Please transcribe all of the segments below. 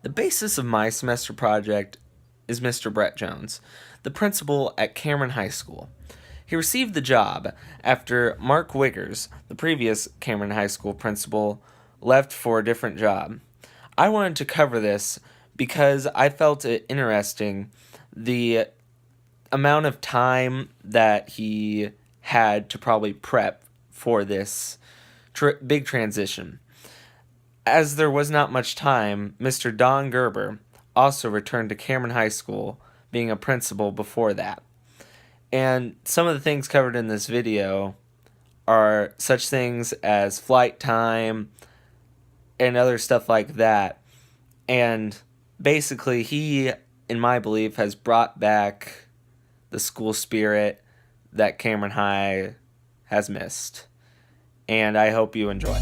The basis of my semester project is Mr. Brett Jones, the principal at Cameron High School. He received the job after Mark Wiggers, the previous Cameron High School principal, left for a different job. I wanted to cover this because I felt it interesting the amount of time that he had to probably prep for this big transition. As there was not much time, Mr. Don Gerber also returned to Cameron High School, being a principal before that. And some of the things covered in this video are such things as flight time and other stuff like that. And basically, he, in my belief, has brought back the school spirit that Cameron High has missed. And I hope you enjoy.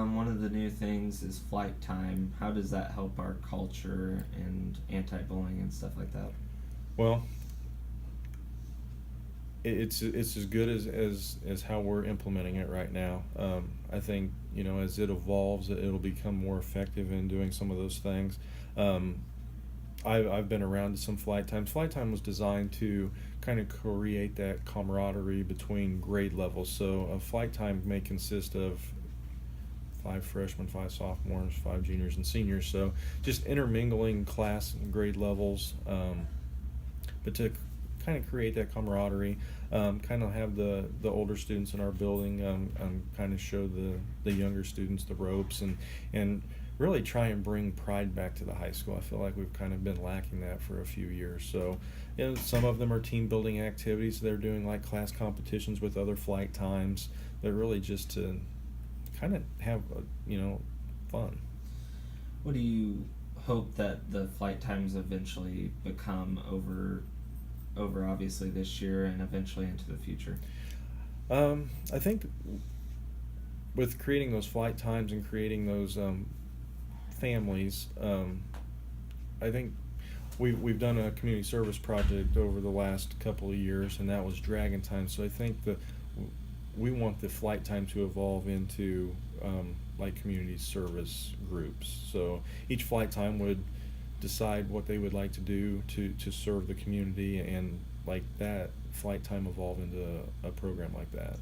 One of the new things is flight time. How does that help our culture and anti-bullying and stuff like that? Well, it's as good as how we're implementing it right now. I think as it evolves, it'll become more effective in doing some of those things. I've been around to some flight time. Flight time was designed to kind of create that camaraderie between grade levels. So a flight time may consist of 5 freshmen, 5 sophomores, 5 juniors, and seniors. So just intermingling class and grade levels, but to kind of create that camaraderie, kind of have the older students in our building kind of show the younger students the ropes and really try and bring pride back to the high school. I feel like we've kind of been lacking that for a few years. So some of them are team building activities. They're doing like class competitions with other flight times. They're really just to kind of have fun. What do you hope that the flight times eventually become over obviously this year and eventually into the future? I think with creating those flight times and creating those families, I think we've done a community service project over the last couple of years, and that was Dragon Time. So I think we want the flight time to evolve into like community service groups. So each flight time would decide what they would like to do to serve the community, and like that flight time evolve into a program like that.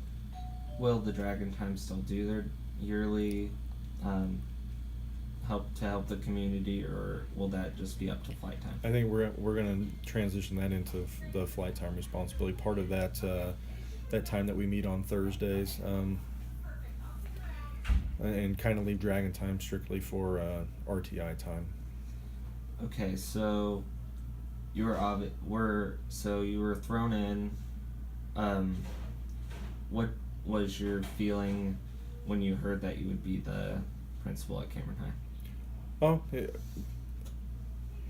Will the Dragon Time still do their yearly help the community, or will that just be up to flight time? I think we're going to transition that into the flight time responsibility. Part of that time that we meet on Thursdays, and kind of leave Dragon Time strictly for RTI time. Okay, so you were thrown in. What was your feeling when you heard that you would be the principal at Cameron High? Oh,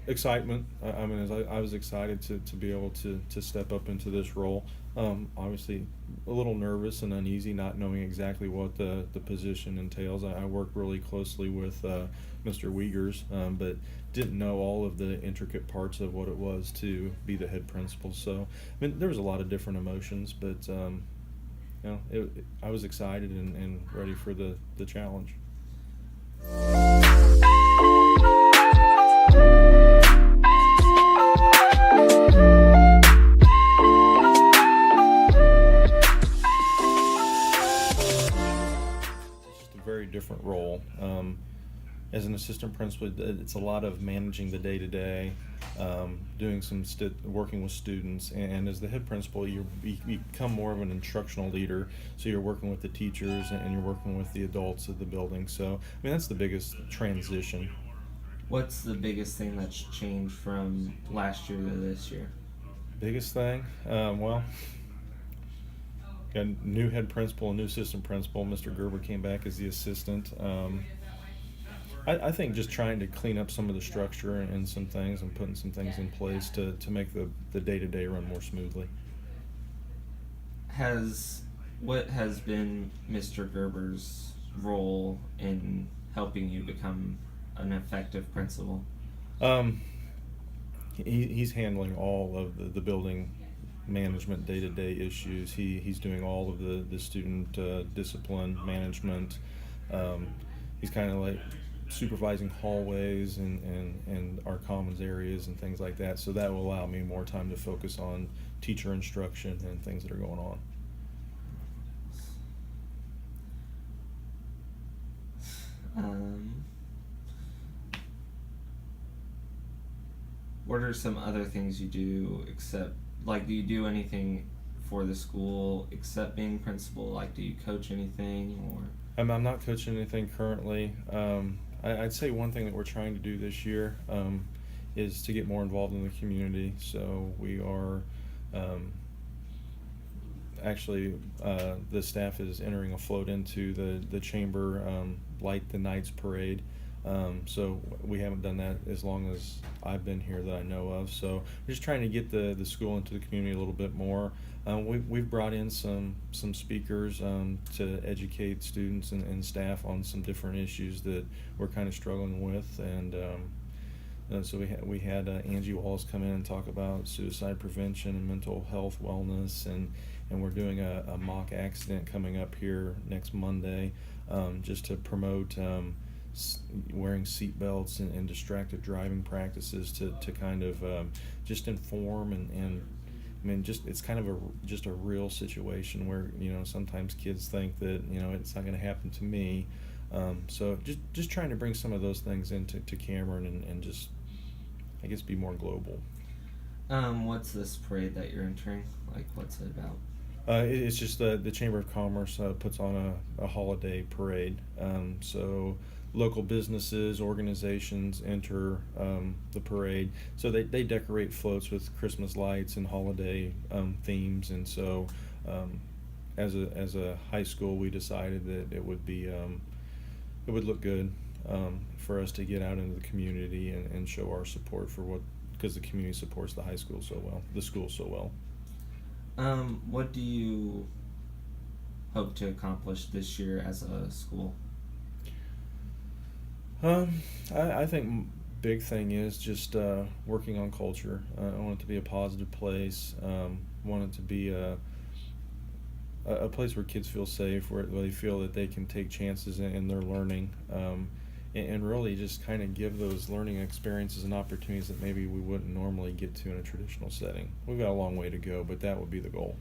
excitement. I mean, I was excited to be able to step up into this role. Obviously, a little nervous and uneasy, not knowing exactly what the position entails. I worked really closely with Mr. Wiegers, but didn't know all of the intricate parts of what it was to be the head principal. So, I mean, there was a lot of different emotions, but I was excited and ready for the challenge. Very different role. As an assistant principal, it's a lot of managing the day-to-day, doing some working with students, and as the head principal, you become more of an instructional leader. So you're working with the teachers and you're working with the adults of the building. So I mean, that's the biggest transition. What's the biggest thing that's changed from last year to this year? Biggest thing, well. Got a new head principal, a new assistant principal. Mr. Gerber came back as the assistant. I think just trying to clean up some of the structure and some things and putting some things in place to make the day-to-day run more smoothly. has what has been Mr. Gerber's role in helping you become an effective principal? Um, he's handling all of the building management day-to-day issues. He's doing all of the student discipline management. Um, he's kind of like supervising hallways and our commons areas and things like that. So that will allow me more time to focus on teacher instruction and things that are going on. Um, what are some other things you do except, like, do you do anything for the school except being principal? Like, do you coach anything or? I'm not coaching anything currently. I'd say one thing that we're trying to do this year is to get more involved in the community. So we are actually the staff is entering a float into the chamber Light the Nights parade. So we haven't done that as long as I've been here that I know of. So we're just trying to get the school into the community a little bit more. We've brought in some speakers to educate students and staff on some different issues that we're kind of struggling with. And so we had Angie Walls come in and talk about suicide prevention and mental health wellness, and we're doing a mock accident coming up here next Monday, just to promote wearing seatbelts and distracted driving practices to kind of just inform and I mean, just it's kind of just a real situation where sometimes kids think that it's not going to happen to me. So just trying to bring some of those things into Cameron and just I guess be more global. What's this parade that you're entering? Like, what's it about? It's just the Chamber of Commerce puts on a holiday parade. So local businesses, organizations enter the parade. So they decorate floats with Christmas lights and holiday themes. And so as a high school, we decided that it would be it would look good for us to get out into the community and show our support for because the community supports the high school so well, the school so well. What do you hope to accomplish this year as a school? I think big thing is just working on culture. I want it to be a positive place. Want it to be a place where kids feel safe, where they feel that they can take chances in their learning, and really just kind of give those learning experiences and opportunities that maybe we wouldn't normally get to in a traditional setting. We've got a long way to go, but that would be the goal.